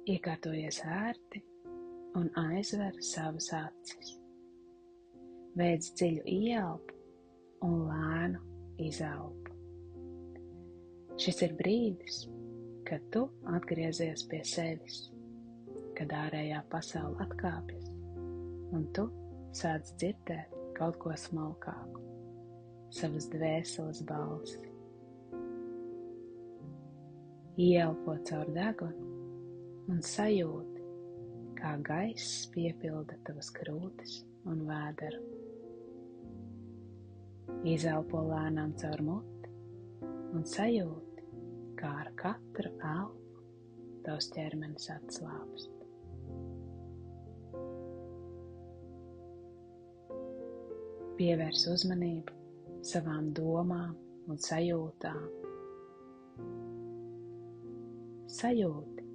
Iekārtojies ērti un aizver savas acis. Veic dziļu ieelpu un lēnu izelpu. Šis ir brīdis, kad tu atgriezies pie sevis, kad ārējā pasaule atkāpjas un tu sāc dzirdēt kaut ko smalkāku, savas dvēseles balsi. Ieelpo caur degunu un sajūti, kā gaiss piepilda tavas krūtis un vēderu. Izelpo lēnām caur muti un sajūti, kā ar katru elpu tavs ķermenis atslābst. Pievērs uzmanību savām domām un sajūtām. Sajūti,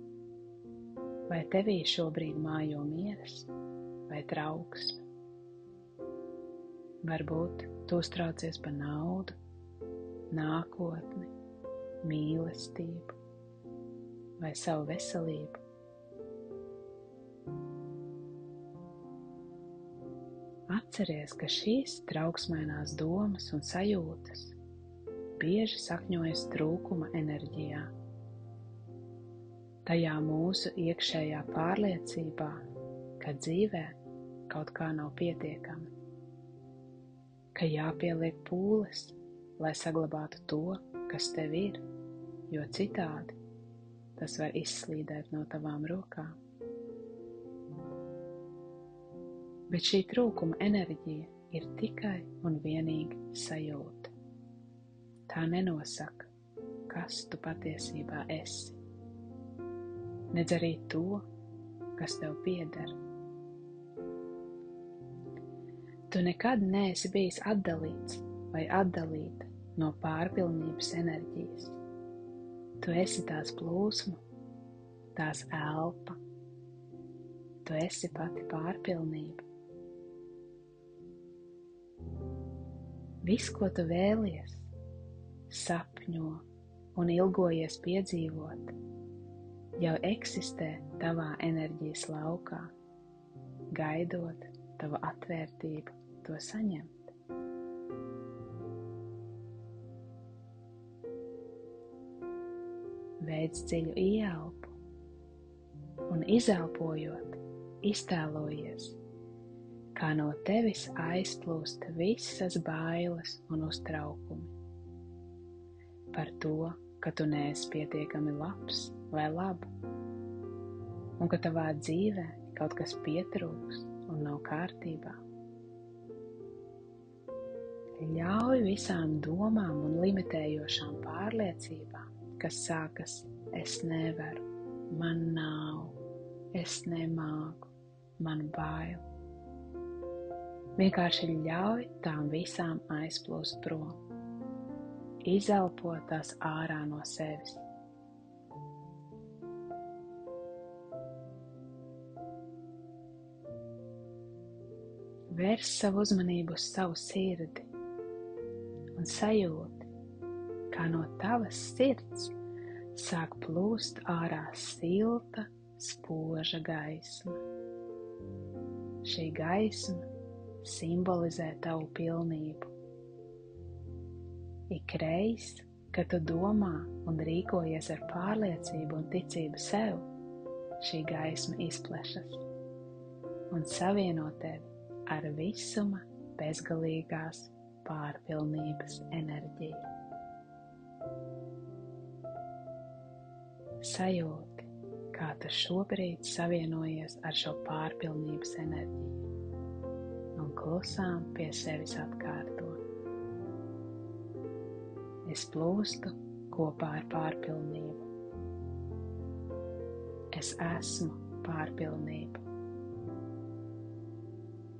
vai tevī šobrīd mājo miers vai trauksme. Varbūt tu uztraucies par naudu, nākotni, mīlestību vai savu veselību. Atceries, ka šīs trauksmainās domas un sajūtas bieži sakņojas trūkuma enerģijā. Tajā mūsu iekšējā pārliecībā, ka dzīvē kaut kā nav pietiekami, ka jāpieliek pūles, lai saglabātu to, kas tev ir, jo citādi tas var izslīdēt no tavām rokām. Bet šī trūkuma enerģija ir tikai un vienīgi sajūta. Tā nenosaka, kas tu patiesībā esi, nedz arī to, kas tev pieder. Tu nekad neesi bijis atdalīts vai atdalīta no pārpilnības enerģijas. Tu esi tās plūsma, tās elpa. Tu esi pati pārpilnība. Viss, ko tu vēlies, sapņo un ilgojies piedzīvot, jau eksistē tavā enerģijas laukā, gaidot tavu atvērtību to saņemt. Veic dziļu ieelpu un izelpojot, iztēlojies, kā no tevis aizplūst visas bailes un uztraukumi par to, ka tu neesi pietiekami labs vai laba, un ka tavā dzīvē kaut kas pietrūks un nav kārtībā. Ļauj visām domām un limitējošām pārliecībām, kas sākas es nevaru, man nav, es nemāku, man bail. Vienkārši ļauj tām visām aizplūst prom. Izelpo tās ārā no sevis. Vērs savu uzmanību uz savu sirdi un sajūti, kā no tavas sirds sāk plūst ārā silta, spoža gaisma. Šī gaisma simbolizē tavu pilnību. Ikreiz, kad tu domā un rīkojies ar pārliecību un ticību sev, šī gaisma izplešas un savieno tevi ar visuma bezgalīgās pārpilnības enerģiju. Sajūti, kā tu šobrīd savienojies ar šo pārpilnības enerģiju un klusām pie sevis atkārto. Es plūstu kopā ar pārpilnību. Es esmu pārpilnība.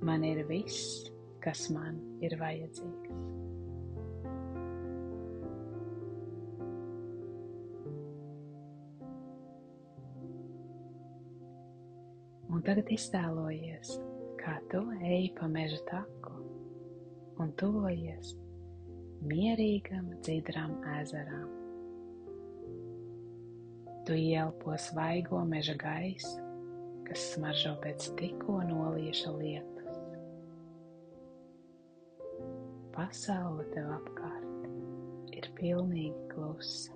Man ir viss, kas man ir vajadzīgs. Un tagad iztēlojies, kā tu ej pa meža taku un tuvojies mierīgam, dzidram ezeram. Tu ieelpo svaigo meža gaisu, kas smaržo pēc tikko nolījuša lietus. Pasaule tev apkārt ir pilnīgi klusa.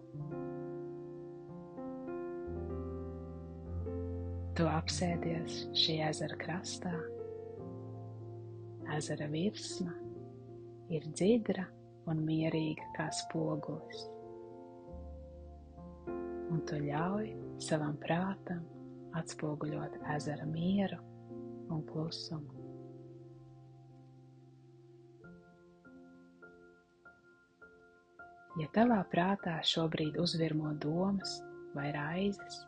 Tu apsēdies šī ezera krastā. Ezera virsma ir dzidra un mierīga kā spogulis. Un tu ļauj savam prātam atspoguļot ezera mieru un klusumu. Ja tavā prātā šobrīd uzvirmo domas vai raizes,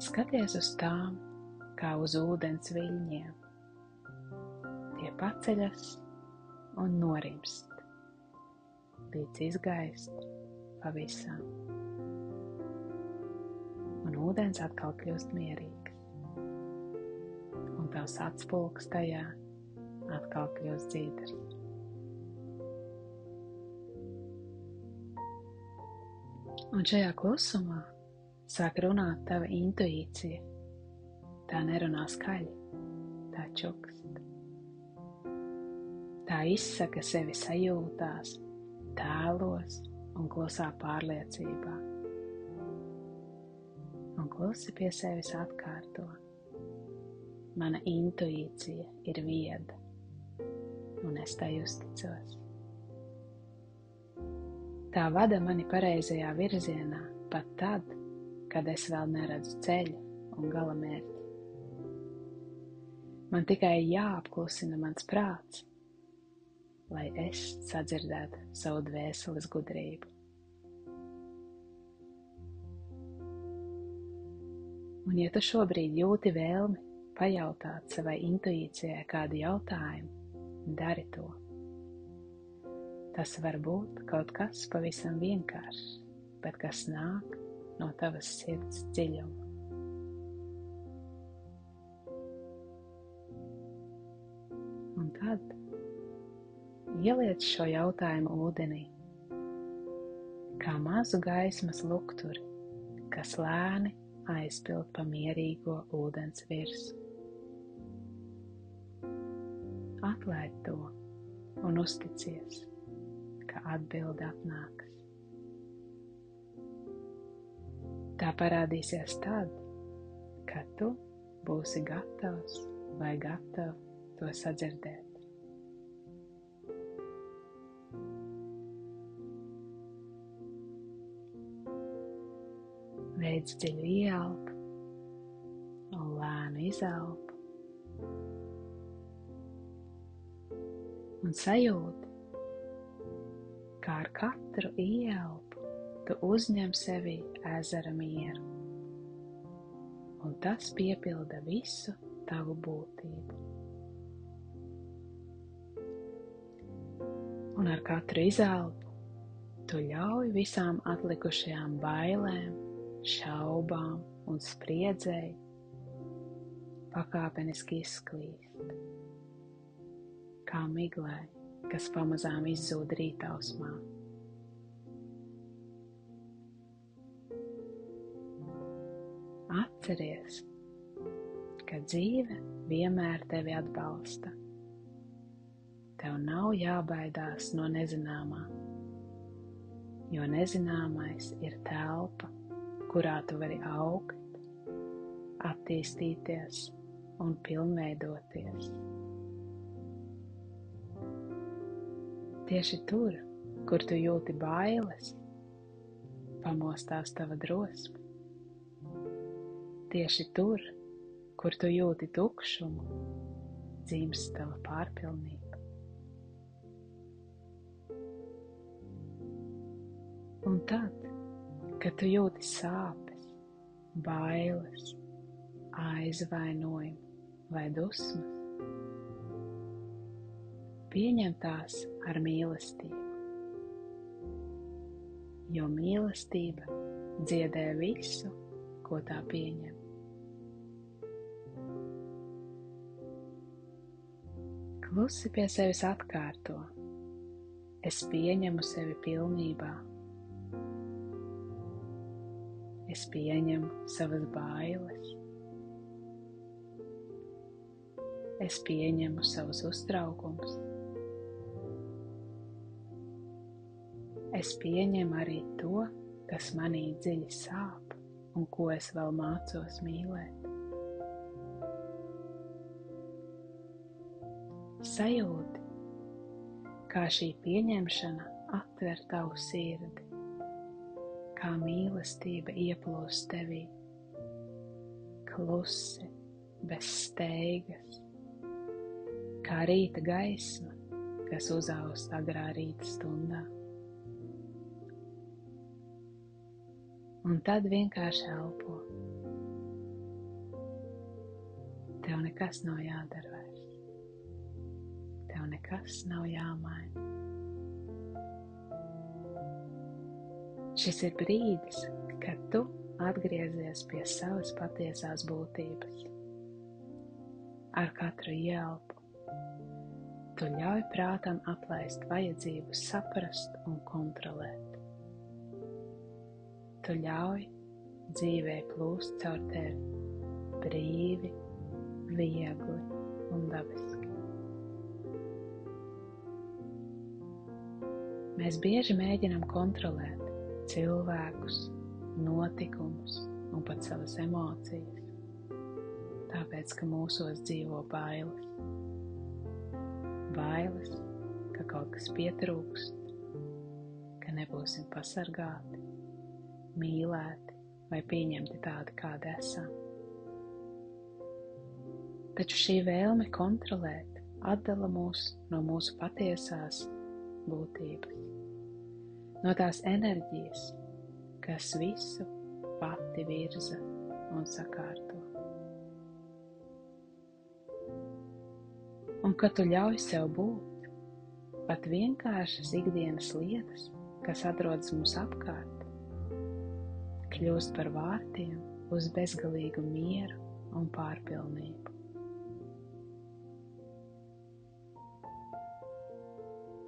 skaties uz tām kā uz ūdens viļņiem. Tie paceļas un norimst, līdz izgaist pavisam. Un ūdens atkal kļūst mierīgs. Un tavs atspulks tajā atkal kļūst dzīdrs. Un šajā klusumā sāk runāt tava intuīcija. Tā nerunā skaļi, tā čukst. Tā izsaka sevi sajūtās, tēlos un klusā pārliecībā. Un klusi pie sevis atkārto. Mana intuīcija ir vieda, un es tai uzticos. Tā vada mani pareizajā virzienā pat tad, kad es vēl neredzu ceļu un galamērķi. Man tikai jāapklusina mans prāts, lai es sadzirdētu savu dvēseles gudrību. Un ja tu šobrīd jūti vēlmi pajautāt savai intuīcijai kādu jautājumu, dari to. Tas var būt kaut kas pavisam vienkāršs, bet kas nāk no tavas sirds dziļuma. Un tad ieliec šo jautājumu ūdenī, kā mazu gaismas lukturi, kas lēni aizpild pa mierīgo ūdens virsu. Atlaid to un uzticies, ka atbilde atnākas. Tā parādīsies tad, kad tu būsi gatavs vai gatava to sadzirdēt. Veic dziļu ieelpu un lēnu izelpu. Un sajūti, kā ar katru ieelpu tu uzņem sevī ezera mieru. Un tas piepilda visu tavu būtību. Un ar katru izelpu tu ļauj visām atlikušajām bailēm, šaubām un spriedzei pakāpeniski izklīst, kā miglai, kas pamazām izzūd rītausmā. Atceries, ka dzīve vienmēr tevi atbalsta. Tev nav jābaidās no nezināmā, jo nezināmais ir telpa, kurā tu vari augt, attīstīties un pilnveidoties. Tieši tur, kur tu jūti bailes, pamostās tava drosme. Tieši tur, kur tu jūti tukšumu, dzimst tava pārpilnība. Un tad, kad tu jūti sāpes, bailes, aizvainojumu vai dusmas, pieņem tās ar mīlestību, jo mīlestība dziedē visu, ko tā pieņem. Klusi pie sevis atkārto: es pieņemu sevi pilnībā. Es pieņemu savas bailes. Es pieņemu savus uztraukumus. Es pieņemu arī to, kas manī dziļi sāp un ko es vēl mācos mīlēt. Sajūti, kā šī pieņemšana atver tavu sirdi, kā mīlestība ieplūst tevī, klusi, bez steigas, kā rīta gaisma, kas uzaust agrā rīta stundā. Un tad vienkārši elpo. Tev nekas nav jādara vairs. Tev nekas nav jāmaina. Šis ir brīdis, kad tu atgriezies pie savas patiesās būtības. Ar katru ielpu tu ļauj prātam atlaist vajadzību saprast un kontrolēt. Tu ļauj dzīvē plūst caur tevi brīvi, viegli un dabiski. Mēs bieži mēģinam kontrolēt cilvēkus, notikumus un pat savas emocijas, tāpēc, ka mūsos dzīvo bailes. Bailes, ka kaut kas pietrūkst, ka nebūsim pasargāti, mīlēti vai pieņemti tādi, kādi esam. Taču šī vēlme kontrolēt atdala mūs no mūsu patiesās būtības, no tās enerģijas, kas visu pati virza un sakārto. Un kad tu ļauj sev būt, pat vienkāršas ikdienas lietas, kas atrodas mums apkārt, kļūst par vārtiem uz bezgalīgu mieru un pārpilnību.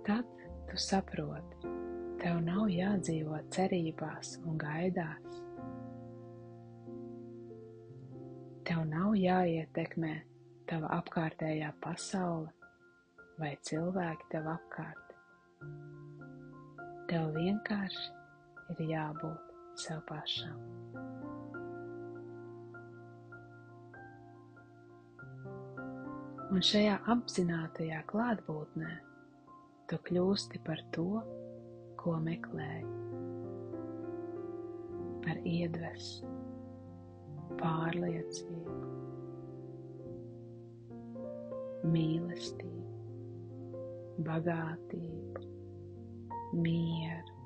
Tad tu saproti, tev nav jādzīvo cerībās un gaidās. Tev nav jāietekmē tava apkārtējā pasaule vai cilvēki tev apkārt. Tev vienkārši ir jābūt sev pašam. Un šajā apzinātajā klātbūtnē tu kļūsti par to, ko meklēji, par iedvesmu, pārliecību, mīlestību, bagātību, mieru.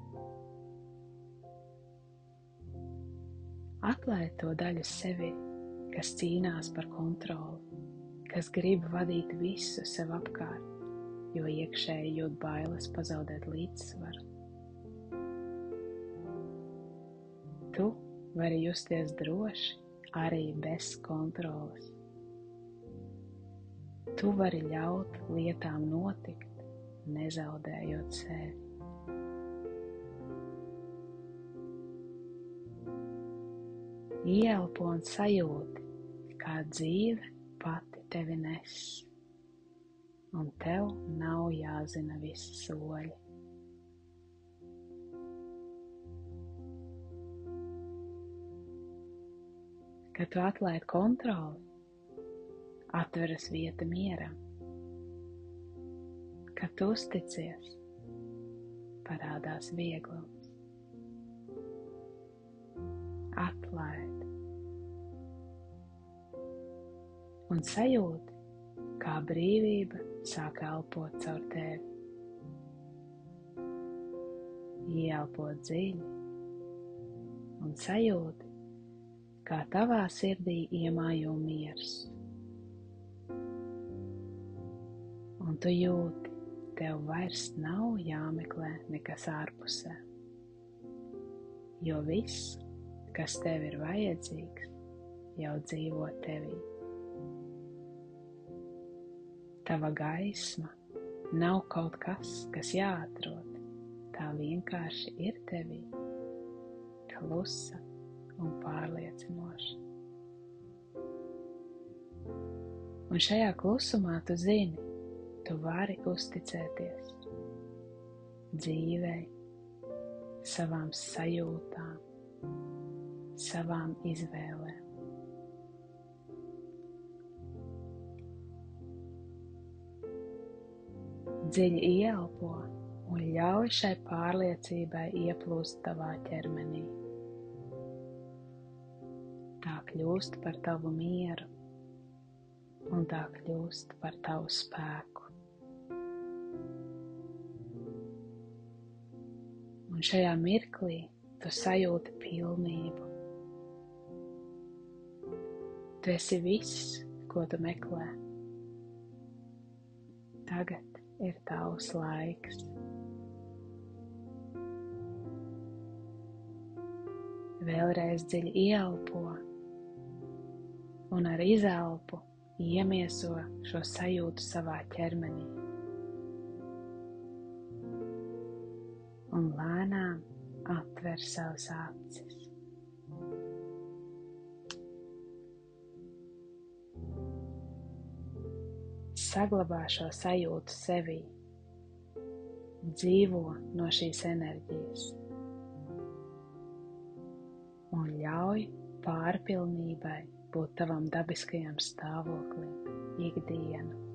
Atlaid to daļu sevi, kas cīnās par kontroli, kas grib vadīt visu sev apkārt, jo iekšēji jūt bailes pazaudēt līdzsvaru. Tu vari justies droši arī bez kontroles. Tu vari ļaut lietām notikt, nezaudējot sevi. Ieelpo un sajūti, kā dzīve pati tevi nes, un tev nav jāzina visi soļi. Kad tu atlaid kontroli, atveras vieta mieram. Kad tu uzticies, parādās vieglums. Atlaid. Un sajūti, kā brīvība sāk elpot caur tevi. Ieelpot dziļi un sajūti, kā tavā sirdī iemājo miers. Un tu jūti, tev vairs nav jāmeklē nekas ārpusē, jo viss, kas tev ir vajadzīgs, jau dzīvo tevī. Tava gaisma nav kaut kas, kas jāatrod, tā vienkārši ir tevī, klusa un pārliecinoši. Un šajā klusumā tu zini, tu vari uzticēties dzīvei, savām sajūtām, savām izvēlēm. Dziļi ieelpo un ļauj šai pārliecībai ieplūst tavā ķermenī. Tā kļūst par tavu mieru, un tā kļūst par tavu spēku. Un šajā mirklī tu sajūti pilnību. Tu esi viss, ko tu meklē. Tagad ir tavs laiks. Vēlreiz dziļi ieelpo un ar izelpu iemieso šo sajūtu savā ķermenī. Un lēnām atver savas acis. Saglabā šo sajūtu sevī. Dzīvo no šīs enerģijas. Un ļauj pārpilnībai būt tavam dabiskajam stāvoklim ikdienu.